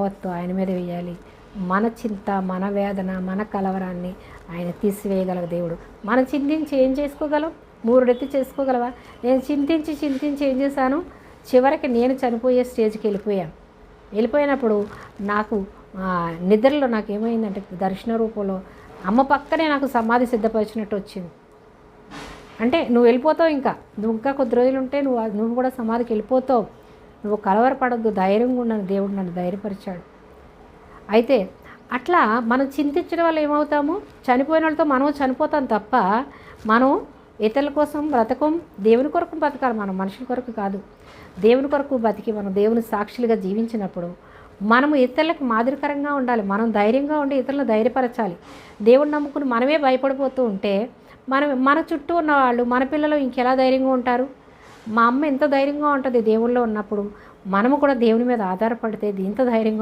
యావత్తు ఆయన మీద వేయాలి. మన చింత, మన వేదన, మన కలవరాన్ని ఆయన తీసివేయగల దేవుడు. మనం చింతించి ఏం చేసుకోగలం? మూరెత్తి చేసుకోగలవా? నేను చింతించి ఏం చేశాను? చివరికి నేను చనిపోయే స్టేజ్కి వెళ్ళిపోయినప్పుడు నాకు నిద్రలో నాకు ఏమైందంటే దర్శన రూపంలో అమ్మ పక్కనే నాకు సమాధి సిద్ధపరిచినట్టు వచ్చింది. అంటే నువ్వు వెళ్ళిపోతావు, నువ్వు ఇంకా కొద్ది రోజులు ఉంటే నువ్వు కూడా సమాధికి వెళ్ళిపోతావు, నువ్వు కలవరపడద్దు, ధైర్యంగా ఉండని దేవుడు నన్ను ధైర్యపరిచాడు. అయితే అట్లా మనం చింతించడం వల్ల ఏమవుతాము? చనిపోయిన వాళ్ళతో మనం చనిపోతాం తప్ప మనం ఇతరుల కోసం బ్రతకం. దేవుని కొరకు బ్రతకాలి, మనం మనుషుల కొరకు కాదు. దేవుని కొరకు బతికి మనం దేవుని సాక్షులుగా జీవించినప్పుడు మనము ఇతరులకు మాదిరికరంగా ఉండాలి. మనం ధైర్యంగా ఉండి ఇతరులను ధైర్యపరచాలి. దేవుని నమ్ముకుని మనమే భయపడిపోతూ ఉంటే మన చుట్టూ ఉన్న వాళ్ళు, మన పిల్లలు ఇంకెలా ధైర్యంగా ఉంటారు? మా అమ్మ ఎంత ధైర్యంగా ఉంటుంది దేవుళ్ళో ఉన్నప్పుడు, మనము కూడా దేవుని మీద ఆధారపడితే ఇంత ధైర్యంగా